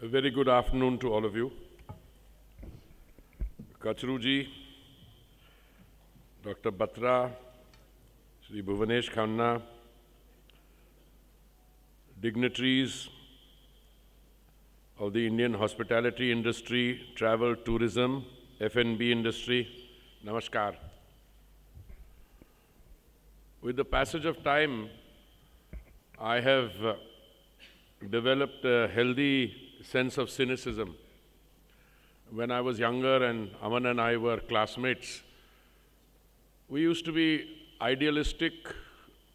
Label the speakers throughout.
Speaker 1: A very good afternoon to all of you. Kachruji, Dr. Batra, Shri Bhuvanesh Khanna, dignitaries of the Indian hospitality industry, travel, tourism, F&B industry, Namaskar. With the passage of time, I have developed a healthy sense of cynicism. When I was younger and Aman and I were classmates, we used to be idealistic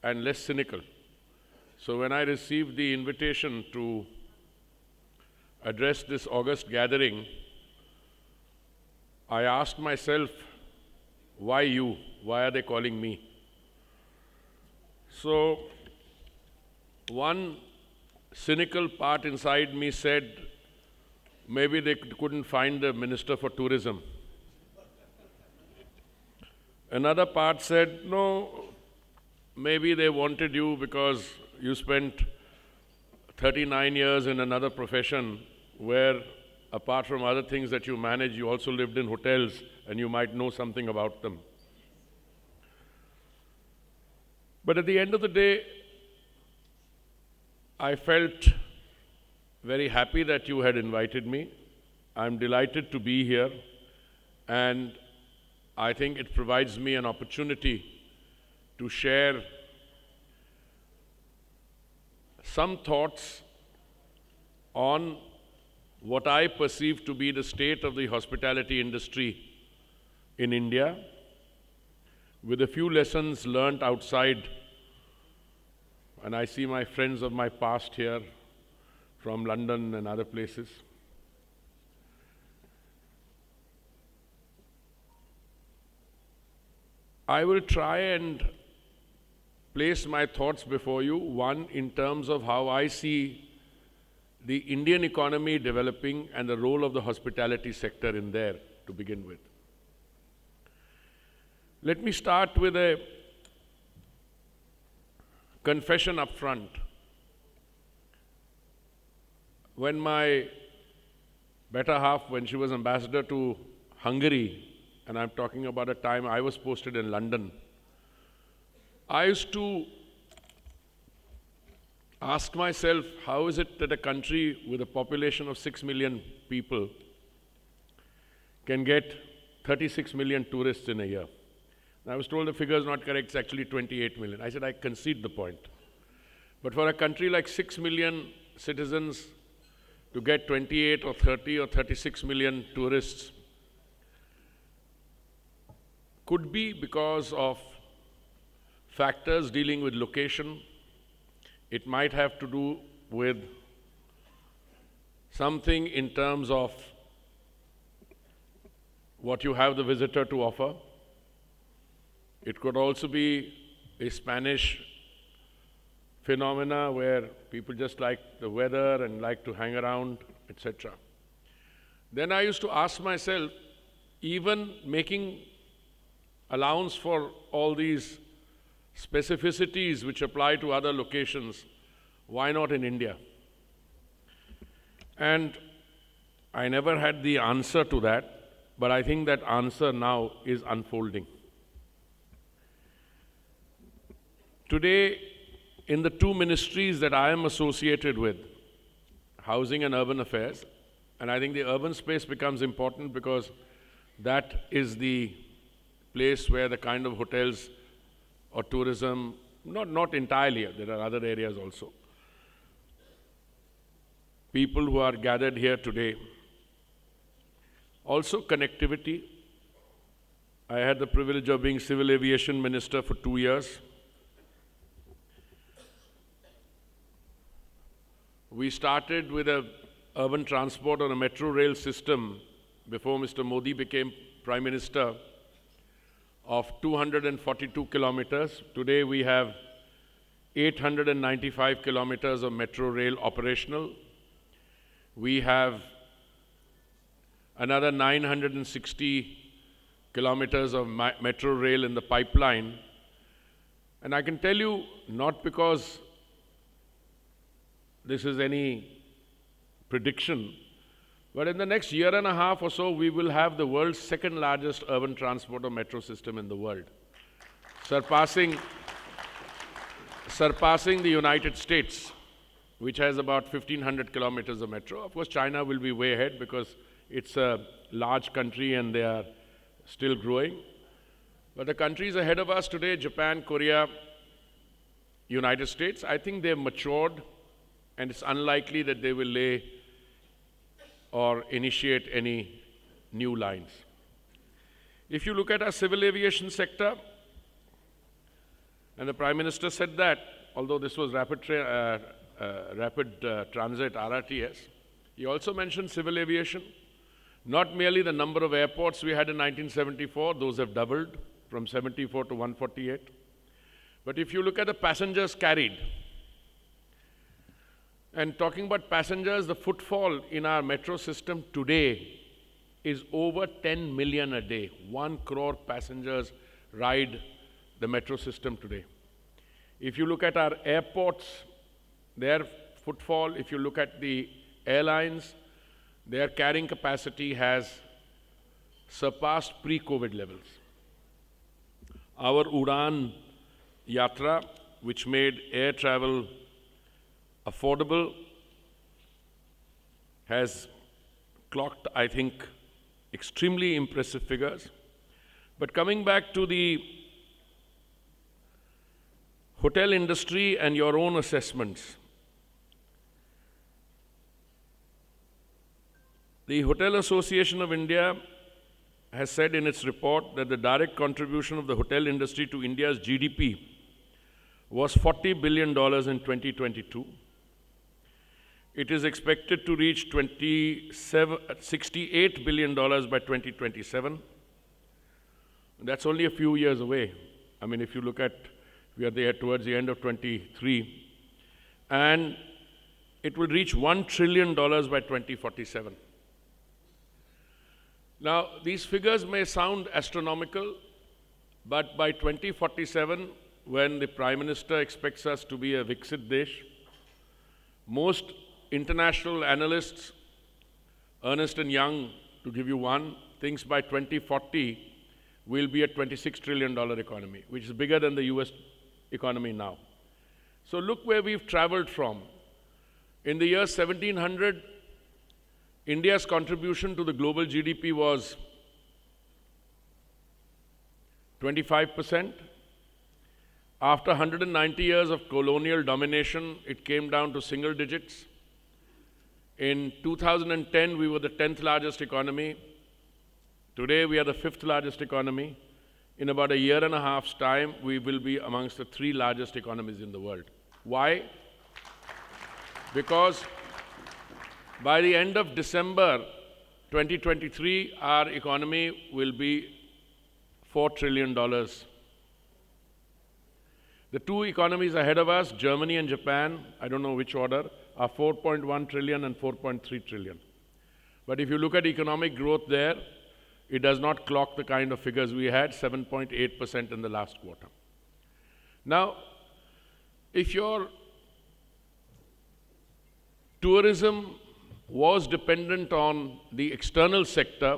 Speaker 1: and less cynical. So when I received the invitation to address this august gathering, I asked myself, why you? Why are they calling me? So one cynical part inside me said, maybe they couldn't find a minister for tourism. Another part said, no, maybe they wanted you because you spent 39 years in another profession where, apart from other things that you manage, you also lived in hotels and you might know something about them. But at the end of the day, I felt very happy that you had invited me. I'm delighted to be here, and I think it provides me an opportunity to share some thoughts on what I perceive to be the state of the hospitality industry in India, with a few lessons learnt outside. And I see my friends of my past here from London and other places. I will try and place my thoughts before you, one in terms of how I see the Indian economy developing and the role of the hospitality sector in there to begin with. Let me start with a confession up front. When my better half, when she was ambassador to Hungary, and I'm talking about a time I was posted in London, I used to ask myself, how is it that a country with a population of 6 million people can get 36 million tourists in a year? And I was told the figure is not correct, it's actually 28 million. I said, I concede the point. But for a country like 6 million citizens to get 28 or 30 or 36 million tourists could be because of factors dealing with location. It might have to do with something in terms of what you have the visitor to offer. It could also be a Spanish phenomena where people just like the weather and like to hang around, etc. Then I used to ask myself, even making allowance for all these specificities which apply to other locations, why not in India? And I never had the answer to that, but I think that answer now is unfolding. Today, in the two ministries that I am associated with, Housing and Urban Affairs, and I think the urban space becomes important because that is the place where the kind of hotels or tourism, not entirely, there are other areas also. People who are gathered here today. Also connectivity. I had the privilege of being Civil Aviation Minister for 2 years. We started with an urban transport on a metro rail system before Mr. Modi became Prime Minister of 242 kilometers. Today we have 895 kilometers of metro rail operational. We have another 960 kilometers of metro rail in the pipeline. And I can tell you, not because this is any prediction, but in the next year and a half or so, we will have the world's second largest urban transport or metro system in the world, surpassing the United States, which has about 1,500 kilometers of metro. Of course, China will be way ahead because it's a large country and they are still growing. But the countries ahead of us today, Japan, Korea, United States, I think they've matured, and it's unlikely that they will lay or initiate any new lines. If you look at our civil aviation sector, and the Prime Minister said that, although this was rapid transit, RRTS, he also mentioned civil aviation. Not merely the number of airports we had in 1974, those have doubled from 74 to 148. But if you look at the passengers carried, and talking about passengers, the footfall in our metro system today is over 10 million a day. 1 crore passengers ride the metro system today. If you look at our airports, their footfall, if you look at the airlines, their carrying capacity has surpassed pre-COVID levels. Our Udan Yatra, which made air travel affordable, has clocked, I think, extremely impressive figures. But coming back to the hotel industry and your own assessments, the Hotel Association of India has said in its report that the direct contribution of the hotel industry to India's GDP was $40 billion in 2022. It is expected to reach $68 billion by 2027. That's only a few years away. I mean, if you look at, we are there towards the end of 23, and it will reach $1 trillion by 2047. Now, these figures may sound astronomical, but by 2047, when the Prime Minister expects us to be a Viksit Desh, most international analysts, Ernst & Young, to give you one, thinks by 2040, we'll be a $26 trillion economy, which is bigger than the US economy now. So look where we've traveled from. In the year 1700, India's contribution to the global GDP was 25%. After 190 years of colonial domination, it came down to single digits. In 2010, we were the 10th largest economy. Today, we are the 5th largest economy. In about a year and a half's time, we will be amongst the 3 largest economies in the world. Why? Because by the end of December 2023, our economy will be $4 trillion. The 2 economies ahead of us, Germany and Japan, I don't know which order, are 4.1 trillion and 4.3 trillion. But if you look at economic growth there, it does not clock the kind of figures we had, 7.8% in the last quarter. Now, if your tourism was dependent on the external sector,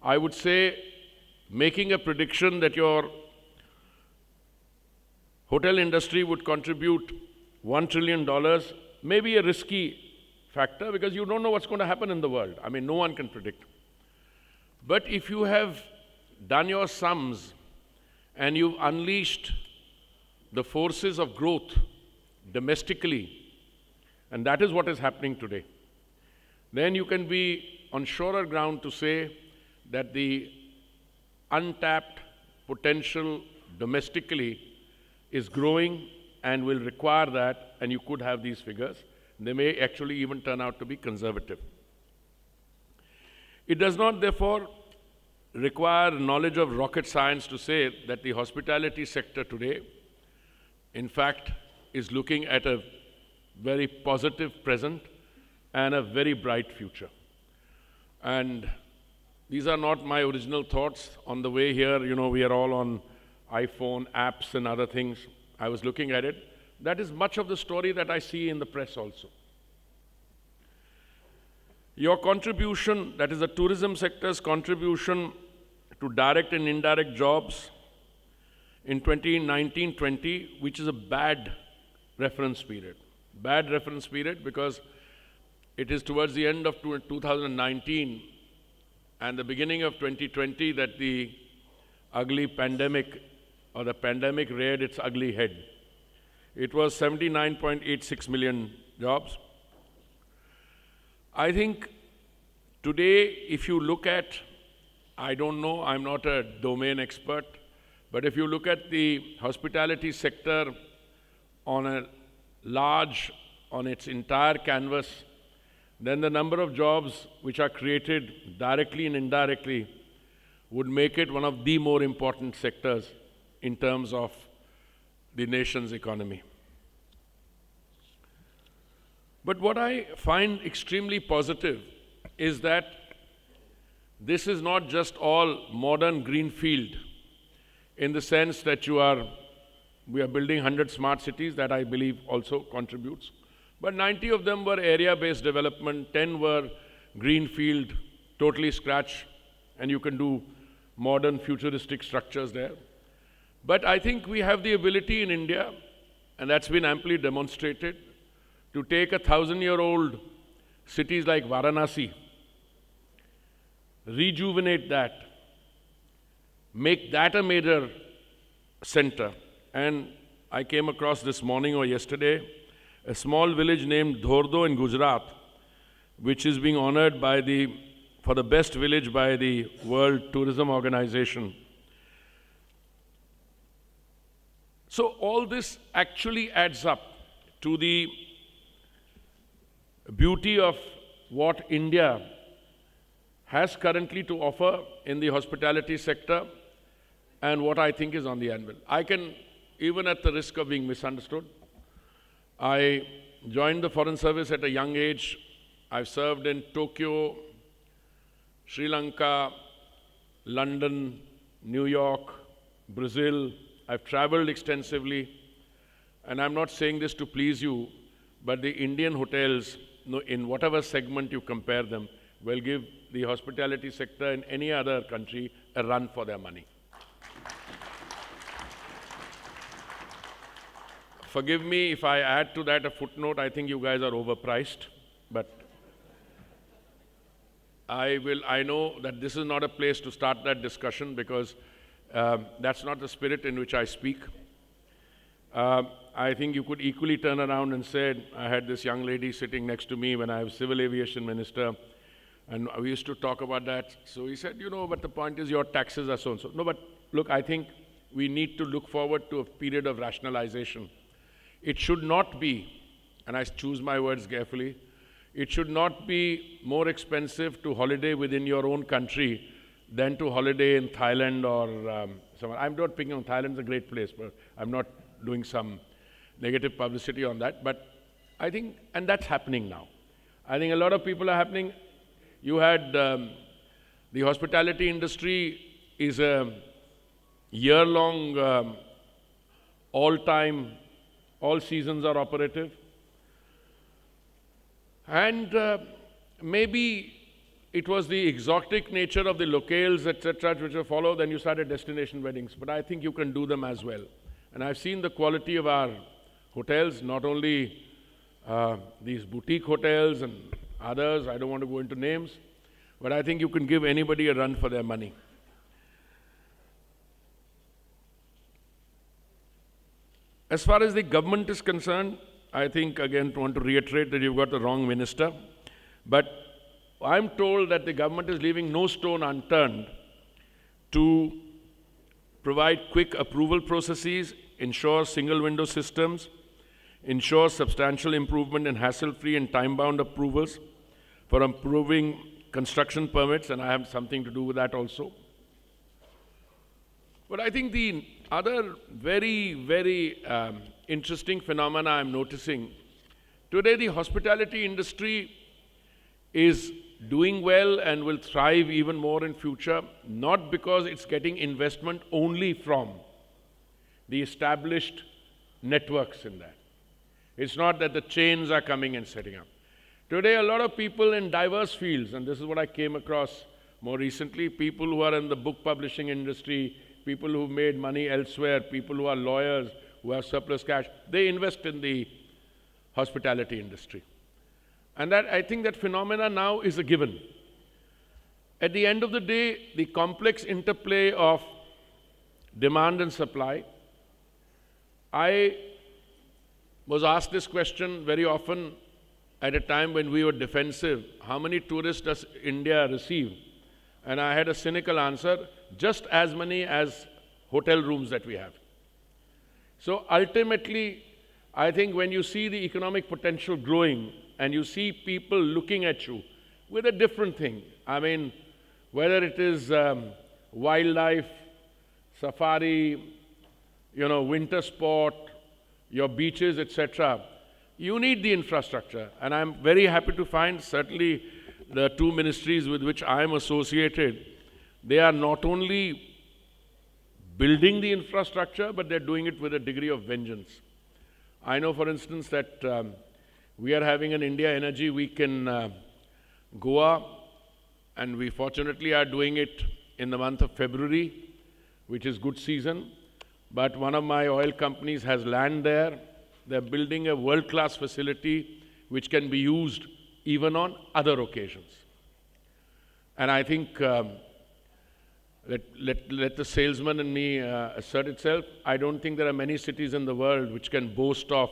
Speaker 1: I would say making a prediction that your hotel industry would contribute $1 trillion may be a risky factor because you don't know what's going to happen in the world. I mean, no one can predict. But if you have done your sums and you've unleashed the forces of growth domestically, and that is what is happening today, then you can be on surer ground to say that the untapped potential domestically is growing and will require that, and you could have these figures. They may actually even turn out to be conservative. It does not, therefore, require knowledge of rocket science to say that the hospitality sector today, in fact, is looking at a very positive present and a very bright future. And these are not my original thoughts. On the way here, we are all on iPhone, apps and other things. I was looking at it. That is much of the story that I see in the press also. Your contribution, that is the tourism sector's contribution to direct and indirect jobs in 2019-20, which is a bad reference period. Bad reference period because it is towards the end of 2019 and the beginning of 2020 that the ugly pandemic or the pandemic reared its ugly head. It was 79.86 million jobs. I think today, if you look at, I don't know, I'm not a domain expert, but if you look at the hospitality sector on a large, on its entire canvas, then the number of jobs which are created directly and indirectly would make it one of the more important sectors in terms of the nation's economy. But what I find extremely positive is that this is not just all modern greenfield in the sense that we are building 100 smart cities that I believe also contributes. But 90 of them were area-based development, 10 were greenfield, totally scratch, and you can do modern futuristic structures there. But I think we have the ability in India, and that's been amply demonstrated, to take 1,000-year-old cities like Varanasi, rejuvenate that, make that a major center. And I came across this morning or yesterday a small village named Dhordo in Gujarat, which is being honored for the best village by the World Tourism Organization. So all this actually adds up to the beauty of what India has currently to offer in the hospitality sector and what I think is on the anvil. I can, even at the risk of being misunderstood, I joined the Foreign Service at a young age. I've served in Tokyo, Sri Lanka, London, New York, Brazil. I've traveled extensively, and I'm not saying this to please you, but the Indian hotels, in whatever segment you compare them, will give the hospitality sector in any other country a run for their money. Forgive me if I add to that a footnote. I think you guys are overpriced, but I know that this is not a place to start that discussion because that's not the spirit in which I speak. I think you could equally turn around and say, I had this young lady sitting next to me when I was civil aviation minister, and we used to talk about that. So he said, but the point is your taxes are so and so. No, but look, I think we need to look forward to a period of rationalization. It should not be, and I choose my words carefully, it should not be more expensive to holiday within your own country than to holiday in Thailand or somewhere. I'm not picking on Thailand, it's a great place, but I'm not doing some negative publicity on that. But I think, and that's happening now. I think a lot of people are happening. You had the hospitality industry is a year-long, all-time, all seasons are operative. And maybe it was the exotic nature of the locales, etc., which were followed, then you started destination weddings. But I think you can do them as well. And I've seen the quality of our hotels, not only these boutique hotels and others, I don't want to go into names, but I think you can give anybody a run for their money. As far as the government is concerned, I think, again, want to reiterate that you've got the wrong minister. But I'm told that the government is leaving no stone unturned to provide quick approval processes, ensure single window systems, ensure substantial improvement in hassle-free and time-bound approvals for approving construction permits, and I have something to do with that also. But I think the other very, very interesting phenomena I'm noticing, today the hospitality industry is doing well and will thrive even more in future, not because it's getting investment only from the established networks in that. It's not that the chains are coming and setting up. Today, a lot of people in diverse fields, and this is what I came across more recently, people who are in the book publishing industry, people who've made money elsewhere, people who are lawyers, who have surplus cash, they invest in the hospitality industry. And that, I think that phenomena now is a given. At the end of the day, the complex interplay of demand and supply. I was asked this question very often at a time when we were defensive. How many tourists does India receive? And I had a cynical answer, just as many as hotel rooms that we have. So ultimately, I think when you see the economic potential growing and you see people looking at you with a different thing, I mean, whether it is wildlife, safari, winter sport, your beaches, etc., you need the infrastructure. And I'm very happy to find, certainly the two ministries with which I am associated, they are not only building the infrastructure, but they're doing it with a degree of vengeance. I know, for instance, that we are having an India Energy Week in Goa, and we fortunately are doing it in the month of February, which is good season. But one of my oil companies has land there. They're building a world-class facility which can be used even on other occasions. And I think let the salesman in me assert itself. I don't think there are many cities in the world which can boast of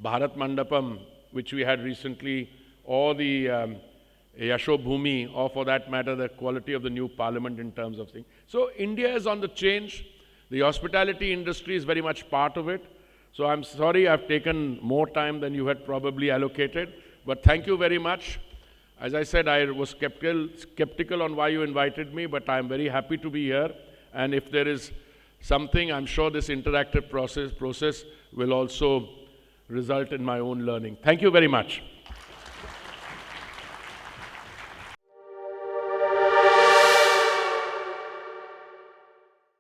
Speaker 1: Bharat Mandapam, which we had recently, or the Yasho Bhumi, or for that matter, the quality of the new parliament in terms of things. So India is on the change. The hospitality industry is very much part of it. So I'm sorry I've taken more time than you had probably allocated, but thank you very much. As I said, I was skeptical on why you invited me, but I'm very happy to be here. And if there is something, I'm sure this interactive process will also result in my own learning. Thank you very much.